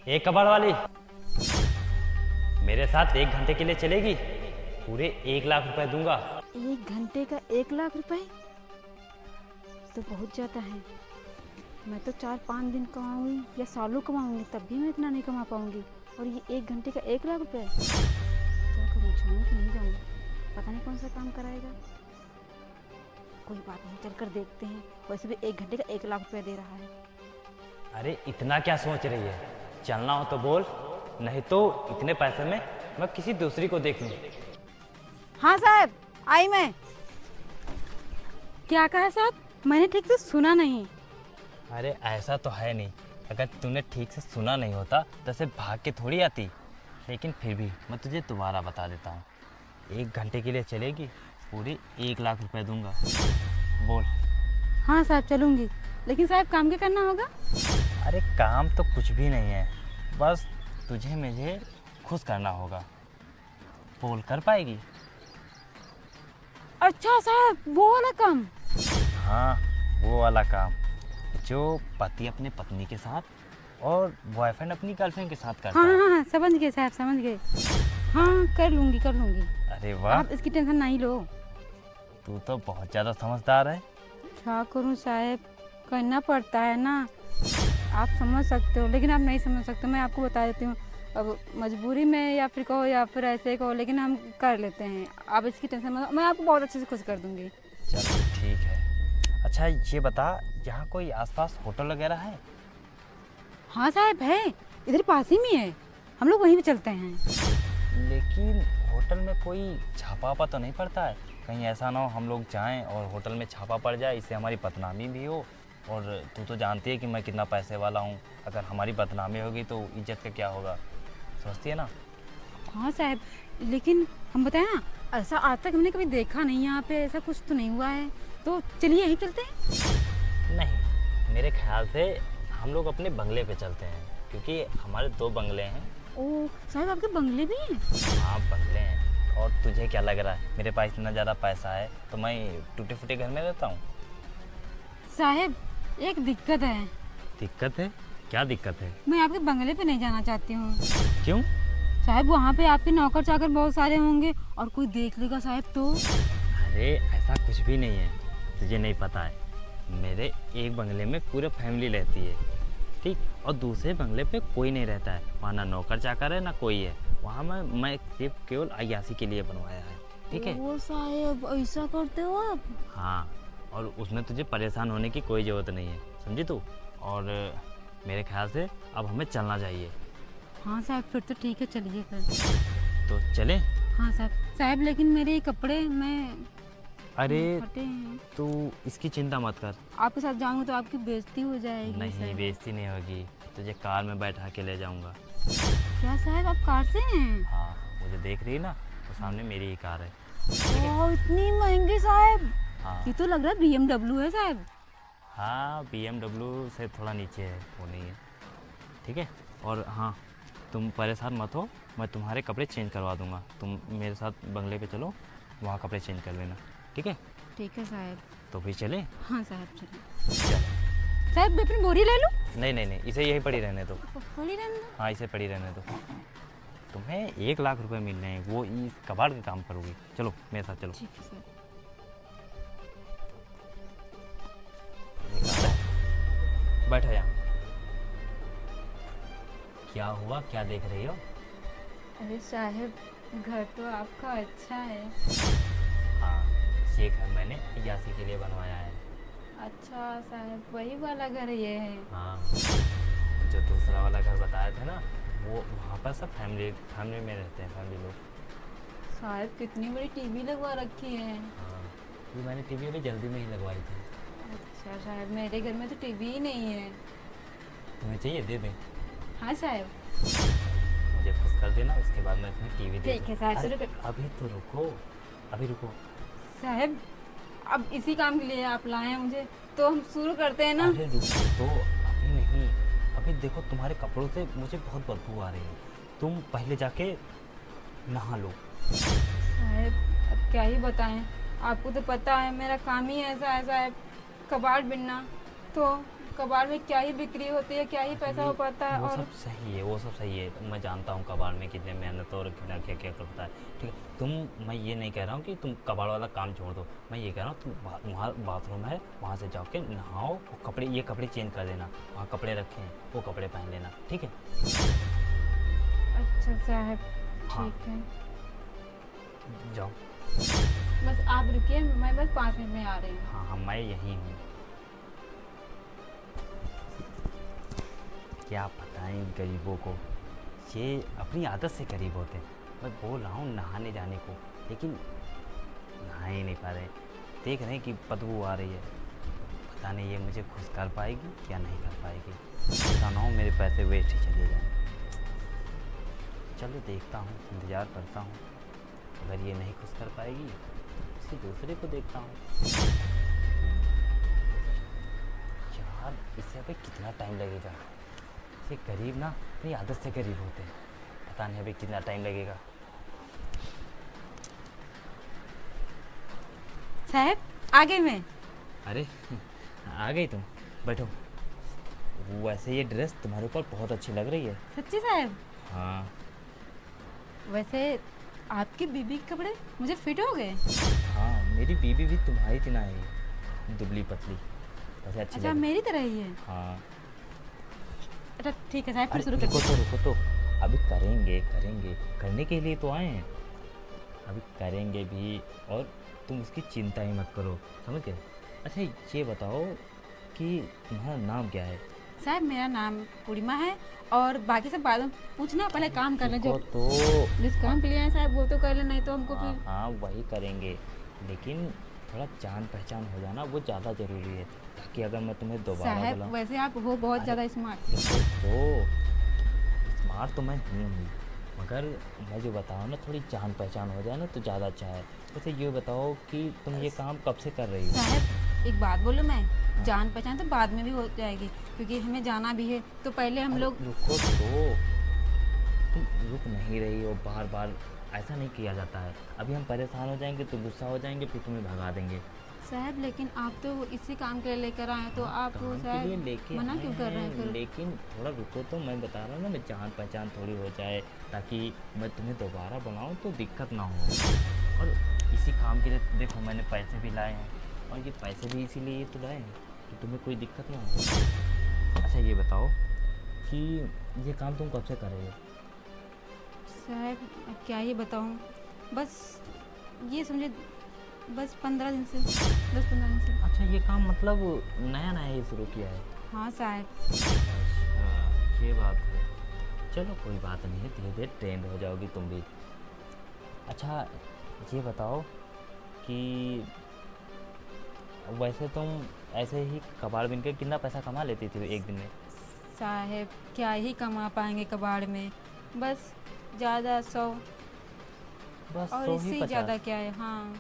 एक कबाड़ वाली, मेरे साथ 1 घंटे के लिए चलेगी? पूरे 1 लाख रुपए दूंगा। 1 घंटे का 1 लाख रुपए तो बहुत ज़्यादा है। मैं तो 4-5 दिन कमाऊंगी या सालों कमाऊंगी तब भी मैं इतना नहीं कमा पाऊंगी, और ये 1 घंटे का 1 लाख रुपए। क्या करूँ, जाऊँ कि नहीं जाऊँ? पता नहीं कौन सा काम कराएगा। कोई बात नहीं, चल कर देखते हैं। वैसे भी 1 घंटे का 1 लाख रुपया दे रहा है। अरे इतना क्या सोच रही है? चलना हो तो बोल, नहीं तो इतने पैसे में मैं किसी दूसरी को देख लूँ। हाँ साहब, आई मैं। क्या कहा साहब? मैंने ठीक से सुना नहीं। अरे ऐसा तो है नहीं, अगर तूने ठीक से सुना नहीं होता तो ऐसे भाग के थोड़ी आती। लेकिन फिर भी मैं तुझे दोबारा बता देता हूँ, 1 घंटे के लिए चलेगी, पूरे 1 लाख रुपए दूंगा। बोल। हाँ साहब चलूँगी, लेकिन साहब काम क्या करना होगा? अरे काम तो कुछ भी नहीं है, बस तुझे मुझे खुश करना होगा। बोल, कर पाएगी? अच्छा साहब, वो वाला काम? हाँ, वो वाला काम जो पति अपने पत्नी के साथ और बॉयफ्रेंड अपनी गर्लफ्रेंड के साथ करता हाँ है। हाँ हाँ, समझ गए साहब, समझ गए। हाँ कर लूँगी, कर लूँगी। अरे वाह, आप इसकी टेंशन नहीं लो। तू तो बहुत ज़्यादा समझदार है। क्या करूँ साहब, करना पड़ता है ना। आप समझ सकते हो लेकिन आप नहीं समझ सकते। मैं आपको बता देती हूँ, अब मजबूरी में या फिर कहो या फिर ऐसे कहो, लेकिन हम कर लेते हैं। आप इसकी टेंशन मत, मैं आपको बहुत अच्छे से खुश कर दूँगी। चल ठीक है। अच्छा ये बता, यहाँ कोई आसपास होटल वगैरह है? हाँ साहब है, इधर पास ही में है, हम लोग वहीं पे चलते हैं। लेकिन होटल में कोई छापा वापा तो नहीं पड़ता है? कहीं ऐसा ना हो हम लोग जाएं और होटल में छापा पड़ जाए, इससे हमारी बदनामी भी हो। और तू तो जानती है कि मैं कितना पैसे वाला हूँ, अगर हमारी बदनामी होगी तो इज्जत का क्या होगा, समझती है ना? हाँ साहब, लेकिन हम बताएं ना, ऐसा आज तक हमने कभी देखा नहीं, यहाँ पे ऐसा कुछ तो नहीं हुआ है। तो चलिए यहीं चलते हैं। नहीं, मेरे ख्याल से हम लोग अपने बंगले पे चलते हैं, क्योंकि हमारे 2 बंगले हैं। ओह साहब, आपके बंगले भी हैं? हाँ बंगले हैं। और तुझे क्या लग रहा है मेरे पास इतना ज़्यादा पैसा है तो मैं टूटे फूटे घर में रहता हूँ? साहब एक दिक्कत है। दिक्कत है? क्या दिक्कत है? मैं आपके बंगले पे नहीं जाना चाहती हूँ। क्यों? साहब वहाँ पे आपके नौकर चाकर बहुत सारे होंगे और कोई देख लेगा साहब तो। अरे ऐसा कुछ भी नहीं है, तुझे नहीं पता है। मेरे एक बंगले में पूरी फैमिली रहती है, ठीक, और दूसरे बंगले पे कोई नहीं रहता है। वहाँ ना नौकर चाकर है ना कोई है। वहाँ मैं सिर्फ केवल अय्याशी के लिए बनवाया है, ठीक है? वो साहब ऐसा करते हो आप? हाँ, और उसमें तुझे परेशान होने की कोई ज़रूरत नहीं है, समझी तू? और मेरे ख्याल से अब हमें चलना चाहिए। हाँ साहब, फिर तो ठीक है, चलिए फिर। तो चलें? हाँ साहब। साहब लेकिन मेरे ये कपड़े मैं अरे फटे हैं। तू इसकी चिंता मत कर। आपके साथ जाऊंगा तो आपकी बेइज्जती हो जाएगी। नहीं, साहब। बेइज्जती नहीं होगी, तुझे कार में बैठा के ले जाऊंगा। क्या साहब, आप कार से हैं? हाँ, मुझे देख रही है ना, तो सामने मेरी ही कार है। ओह इतनी महंगी साहब। हाँ ये तो लग रहा है BMW है साहब। हाँ, BMW से थोड़ा नीचे है, वो नहीं है, ठीक है? और हाँ, तुम परेशान मत हो, मैं तुम्हारे कपड़े चेंज करवा दूंगा। तुम मेरे साथ बंगले पे चलो, वहाँ कपड़े चेंज कर लेना, ठीक है? ठीक है साहब। तो फिर चले? हाँ साहब चलिए। साहब मैं अपनी बोरी ले लूँ? नहीं नहीं नहीं, इसे यहीं पड़ी रहने दो। बोरी रहने दो। हाँ, इसे पड़ी रहने दो। तुम्हें 1 लाख रुपए मिलने हैं, वो इस कबाड़ का काम करोगी। चलो मेरे साथ चलो। ठीक है साहब। बैठो यहाँ। क्या हुआ, क्या देख रही हो? अरे साहब घर तो आपका अच्छा है। हाँ, ये घर मैंने अय्याशी के लिए बनवाया है। अच्छा साहब, वही वाला घर ये है? हाँ, जो दूसरा वाला घर बताया था ना, वो वहाँ पर सब फैमिली में रहते हैं, फैमिली लोग। साहब कितनी बड़ी टीवी लगवा रखी है। हाँ, ये मैंने टीवी अभी जल्दी में ही लगवाई थी। अच्छा साहब, मेरे घर में तो टीवी ही नहीं है। तुम्हें चाहिए? दे दें? हाँ साहब। मुझे खुश कर देना, उसके बाद मैं तुम्हें टीवी दे ठीक है साहब, शुरू कर। अभी तो रुको, अभी रुको। साहब अब इसी काम के लिए आप लाए हैं मुझे, तो हम शुरू करते हैं ना। अरे रुको तो, अभी नहीं। अभी देखो, तुम्हारे कपड़ों से मुझे बहुत बदबू आ रही है, तुम पहले जाके नहा लो। साहब अब क्या ही बताएं, आपको तो पता है मेरा काम ही ऐसा है साहब, कबाड़ बिनना। तो कबाड़ में क्या ही बिक्री होती है, क्या ही पैसा हो पाता है। वो और सब सही है, वो सब सही है, मैं जानता हूँ कबाड़ में कितने मेहनत और कितना क्या क्या करता है। ठीक है, मैं ये नहीं कह रहा हूँ कि तुम कबाड़ वाला काम छोड़ दो, मैं ये कह रहा हूँ तुम वहाँ बाथरूम है, वहाँ से जाके नहाओ, वो कपड़े, ये कपड़े चेंज कर देना, वहाँ कपड़े रखे हैं वो कपड़े पहन लेना, ठीक है। अच्छा साहब, हाँ। ठीक है। जाओ। बस आप रुकिए, मैं बस 5 मिनट में आ रही हूँ। हाँ हाँ, मैं यहीं हूँ। क्या पता है इन गरीबों को, ये अपनी आदत से गरीब होते हैं। मैं बोल रहा हूँ नहाने जाने को, लेकिन नहा ही नहीं पा रहे। देख रहे हैं कि बदबू आ रही है, पता नहीं ये मुझे खुश कर पाएगी या नहीं कर पाएगी। पता ना हो मेरे पैसे वेस्ट ही चले जाएं। चलो देखता हूँ, इंतज़ार करता हूँ, अगर ये नहीं खुश कर पाएगी किसी दूसरे को देखता हूँ। यार इससे अभी कितना टाइम लगेगा, ये गरीब ना अपनी आदत से गरीब होते हैं, पता नहीं अभी कितना टाइम लगेगा। साहब आ गई मैं। अरे आ गई तुम, बैठो। वैसे ये ड्रेस तुम्हारे ऊपर बहुत अच्छी लग रही है। सच्ची साहब? हाँ। वैसे आपकी बीबी के कपड़े मुझे फिट हो गए। हाँ मेरी बीबी भी तुम्हारी तरह है, दुबली पतली, वैसे अच्छी अच्छा लग। मेरी तरह ही है। हाँ। अच्छा ठीक है साहब, फिर अरे शुरू रुको करते तो, रुको तो, अभी करेंगे करेंगे, करने के लिए तो आए हैं, अभी करेंगे भी, और तुम उसकी चिंता ही मत करो, समझ गए। अच्छा ये बताओ कि तुम्हारा नाम क्या है? साहब मेरा नाम पूर्णिमा है, और बाकी सब बाद में पूछना, पहले काम कर ले। जो रुको तो, जिस काम के लिए आए साहब वो तो कर ले, नहीं तो हमको हाँ फिर। हाँ वही करेंगे, लेकिन थोड़ा जान पहचान हो जाना वो ज़्यादा ज़रूरी है, ताकि अगर मैं तुम्हें दोबारा साहब बुलाऊं। वैसे आप हो बहुत ज़्यादा स्मार्ट। तो स्मार्ट तो मैं हूँ, मगर मैं जो बताऊँ ना, थोड़ी जान पहचान हो जाए ना तो ज़्यादा अच्छा है। वैसे ये बताओ कि तुम ये काम कब से कर रही हो? साहब एक बात बोलूं मैं, जान पहचान तो बाद में भी हो जाएगी, क्योंकि हमें जाना भी है, तो पहले हम लोग। रुको तो, तुम रुक नहीं रही हो, बार बार ऐसा नहीं किया जाता है। अभी हम परेशान हो जाएंगे तो गुस्सा हो जाएंगे, फिर तुम्हें भगा देंगे। साहब लेकिन आप तो इसी काम के लिए लेकर आए हैं, तो आप काम के लिए साहब लेके मना आए क्यों कर रहे हैं हैं, फिर? लेकिन थोड़ा रुको तो, मैं बता रहा हूँ ना, मैं जान पहचान थोड़ी हो जाए, ताकि मैं तुम्हें दोबारा बनाऊँ तो दिक्कत ना हो। और इसी काम के लिए देखो मैंने पैसे भी लाए हैं, और ये पैसे भी इसीलिए तो लाए हैं कि तुम्हें कोई दिक्कत ना हो। अच्छा ये बताओ कि ये काम तुम कब से कर रहे हो? साहब अब क्या ही बताऊं, बस ये समझे, बस 15 दिन से, 10-15 दिन से। अच्छा ये काम मतलब नया नया ही शुरू किया है? हाँ साहब। अच्छा ये बात है, चलो कोई बात नहीं है, धीरे धीरे ट्रेंड हो जाओगी तुम भी। अच्छा ये बताओ कि वैसे तुम ऐसे ही कबाड़ बिन के कितना पैसा कमा लेती थी एक दिन में? साहब क्या ही कमा पाएंगे कबाड़ में, बस ज़्यादा 100, बस और 100 ही इससे 50? ज़्यादा क्या है। हाँ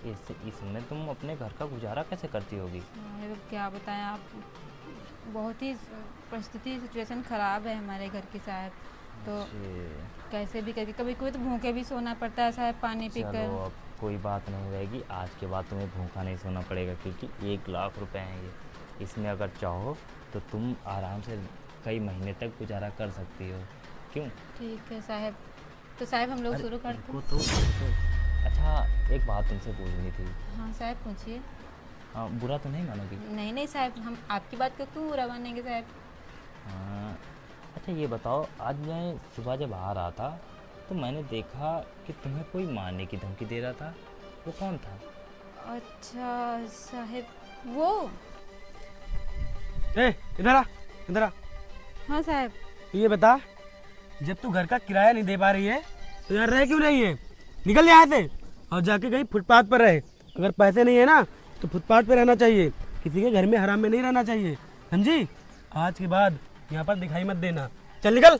इसमें तुम अपने घर का गुजारा कैसे करती होगी? साहब अब क्या बताएं, आप बहुत ही परिस्थिति सिचुएशन ख़राब है हमारे घर की साहब, तो अच्छे। कैसे भी करके कभी कोई तो भूखे भी सोना पड़ता है साहब, पानी चलो पीकर। अब कोई बात नहीं रहेगी, आज के बाद तुम्हें भूखा नहीं सोना पड़ेगा, क्योंकि 1 लाख रुपए हैं ये, इसमें अगर चाहो तो तुम आराम से कई महीने तक गुजारा कर सकती हो, क्यों? ठीक है साहब, तो साहब हम लोग अरे शुरू करते हैं। रुको तो। अच्छा एक बात तुमसे पूछनी थी। हाँ साहब पूछिए। हाँ बुरा तो नहीं मानोगी? नहीं नहीं साहब, हम आपकी बात को क्यों बुरा मानेंगे साहब। हाँ। अच्छा ये बताओ, आज मैं सुबह जब आ रहा था तो मैंने देखा कि तुम्हें कोई मारने की धमकी दे रहा था, वो कौन था? अच्छा साहब वो। इधर आ, इधर आ। हाँ साहब। ये बता, जब तू घर का किराया नहीं दे पा रही है तो यार रह क्यों रही है? निकल यहाँ से और जाके कहीं फुटपाथ पर रहे। अगर पैसे नहीं है ना तो फुटपाथ पे रहना चाहिए, किसी के घर में हराम में नहीं रहना चाहिए, समझी? आज के बाद यहाँ पर दिखाई मत देना। चल निकल,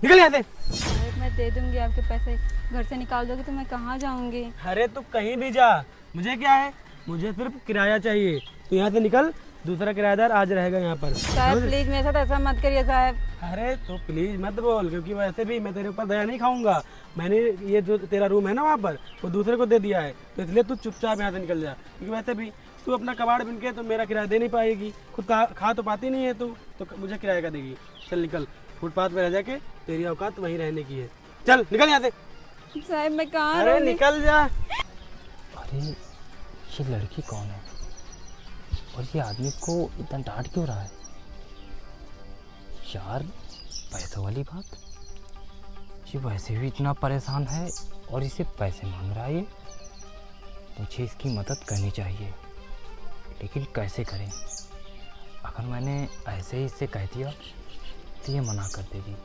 निकल यहाँ से। साहब मैं दे दूंगी आपके पैसे, घर से निकाल दोगे तो मैं कहाँ जाऊंगी? अरे तू कहीं भी जा, मुझे क्या है, मुझे सिर्फ किराया चाहिए। तो यहाँ से निकल, दूसरा किराएदार आज रहेगा यहाँ पर। साहब प्लीज मेरे साथ ऐसा मत करिए साहब। अरे तो प्लीज मत बोल, क्योंकि वैसे भी मैं तेरे ऊपर दया नहीं खाऊंगा। मैंने ये जो तेरा रूम है ना वहाँ पर, वो दूसरे को दे दिया है, तो इसलिए तू चुपचाप यहाँ से निकल जा, क्योंकि वैसे भी तू अपना कबाड़ बिन के तो मेरा किराया दे नहीं पाएगी, खुद खा तो पाती नहीं है तू, तो मुझे किराया का देगी। चल निकल, फुटपाथ पे रह जाके तेरी औकात वहीं रहने की है। चल निकल यहाँ से। साहब मैं कहाँ अरे रहूंगी? निकल जा। अरे ये लड़की कौन है और ये आदमी को इतना डांट क्यों रहा है यार? पैसों वाली बात, ये वैसे भी इतना परेशान है और इसे पैसे मांग रहा है ये। मुझे इसकी मदद करनी चाहिए, लेकिन कैसे करें? अगर मैंने ऐसे ही इससे कह दिया तो ये मना कर देगी।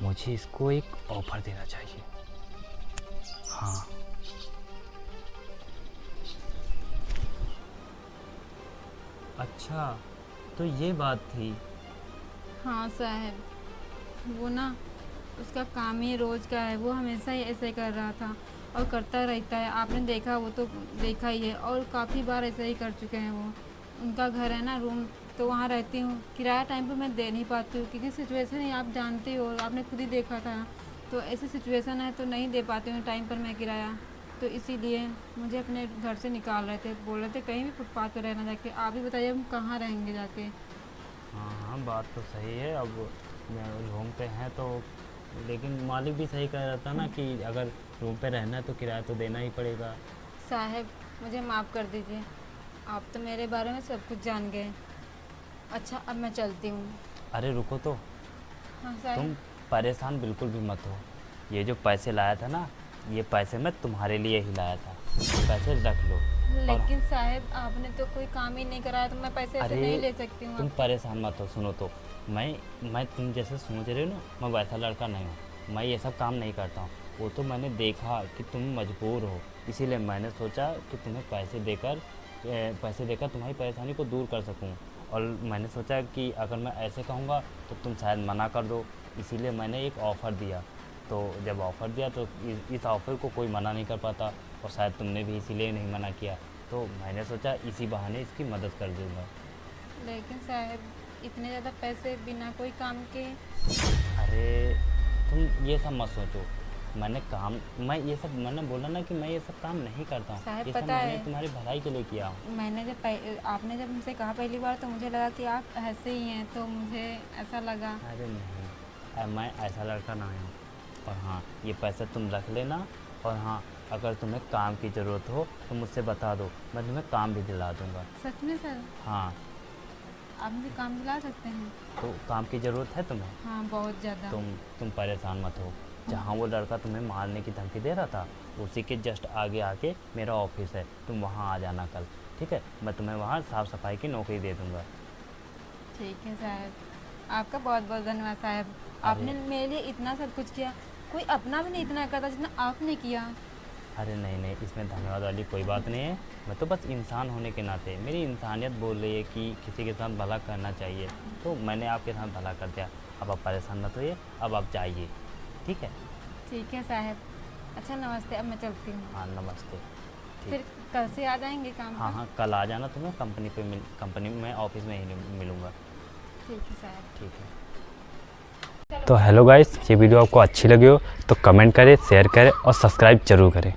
मुझे इसको एक ऑफर देना चाहिए। हाँ, अच्छा तो ये बात थी। हाँ साहब, वो ना उसका काम ही रोज़ का है, वो हमेशा ही ऐसे कर रहा था और करता रहता है। आपने देखा, वो तो देखा ही है, और काफ़ी बार ऐसे ही कर चुके हैं वो। उनका घर है ना रूम, तो वहाँ रहती हूँ। किराया टाइम पे मैं दे नहीं पाती हूँ क्योंकि सिचुएशन ही आप जानते हो, आपने खुद ही देखा था। तो ऐसी सिचुएशन है तो नहीं दे पाती हूँ टाइम पर मैं किराया। तो इसीलिए मुझे अपने घर से निकाल रहे थे, बोल रहे थे कहीं भी फुटपाथ पर रहना जाके। आप ही बताइए हम कहाँ रहेंगे जाके? हाँ हाँ, बात तो सही है। अब रूम पे हैं तो, लेकिन मालिक भी सही कह रहा था ना कि अगर रूम पे रहना है तो किराया तो देना ही पड़ेगा। साहब मुझे माफ़ कर दीजिए, आप तो मेरे बारे में सब कुछ जान गए। अच्छा अब मैं चलती हूँ। अरे रुको तो, हाँ साहब। तुम परेशान बिल्कुल भी मत हो। ये जो पैसे लाया था ना, ये पैसे मैं तुम्हारे लिए ही लाया था, पैसे रख लो। लेकिन साहब आपने तो कोई काम ही नहीं कराया, तो मैं पैसे ऐसे अरे नहीं ले सकती हूँ। तुम परेशान मत हो। सुनो तो, मैं तुम जैसे सोच रहे हो ना, मैं वैसा लड़का नहीं हूँ। मैं ये सब काम नहीं करता हूँ। वो तो मैंने देखा कि तुम मजबूर हो, इसीलिए मैंने सोचा कि तुम्हें पैसे देकर तुम्हारी परेशानी को दूर कर सकूँ। और मैंने सोचा कि अगर मैं ऐसे कहूँगा तो तुम शायद मना कर दो, इसीलिए मैंने एक ऑफ़र दिया। तो जब ऑफ़र दिया तो इस ऑफ़र को कोई मना नहीं कर पाता, और शायद तुमने भी इसीलिए नहीं मना किया। तो मैंने सोचा इसी बहाने इसकी मदद कर दूँगा। लेकिन साहब इतने ज़्यादा पैसे बिना कोई काम के? अरे तुम ये सब मत सोचो। मैंने बोला ना कि मैं ये सब काम नहीं करता हूँ। साहब ये सब पता मैंने है, तुम्हारी भलाई के लिए किया हूँ। मैंने आपने जब हमसे कहा पहली बार तो मुझे लगा कि आप ऐसे ही हैं, तो मुझे ऐसा लगा। अरे नहीं, मैं ऐसा लड़का ना हूँ। और हाँ, ये पैसा तुम रख लेना। और हाँ, अगर तुम्हें काम की ज़रूरत हो तो मुझसे बता दो, मैं तुम्हें काम भी दिला दूँगा। सच में सर? हाँ, आप मुझे काम दिला सकते हैं? तो काम की ज़रूरत है तुम्हें? हाँ बहुत ज़्यादा। तुम परेशान मत हो। जहाँ वो लड़का तुम्हें मारने की धमकी दे रहा था, उसी के जस्ट आगे आके मेरा ऑफिस है। तुम वहाँ आ जाना कल, ठीक है? मैं तुम्हें वहाँ साफ़ सफाई की नौकरी दे दूँगा। ठीक है साहब, आपका बहुत बहुत धन्यवाद साहब। आपने मेरे लिए इतना सब कुछ किया, कोई अपना भी नहीं इतना करता जितना आपने किया। अरे नहीं, इसमें धन्यवाद वाली कोई बात नहीं है। मैं तो बस इंसान होने के नाते, मेरी इंसानियत बोल रही है कि किसी के साथ भला करना चाहिए, तो मैंने आपके साथ भला कर दिया। अब आप परेशान मत होइए, अब आप जाइए, ठीक है? ठीक है साहब। अच्छा नमस्ते, अब मैं चलती हूँ। हाँ नमस्ते। फिर कल से आ जाएंगे काम हाँ पर? हाँ, कल आ जाना। तुम्हें कंपनी में ऑफिस में ही मिलूँगा। ठीक है साहब। ठीक है। तो हेलो गाइस, ये वीडियो आपको अच्छी लगी हो तो कमेंट करें, शेयर करें और सब्सक्राइब जरूर करें।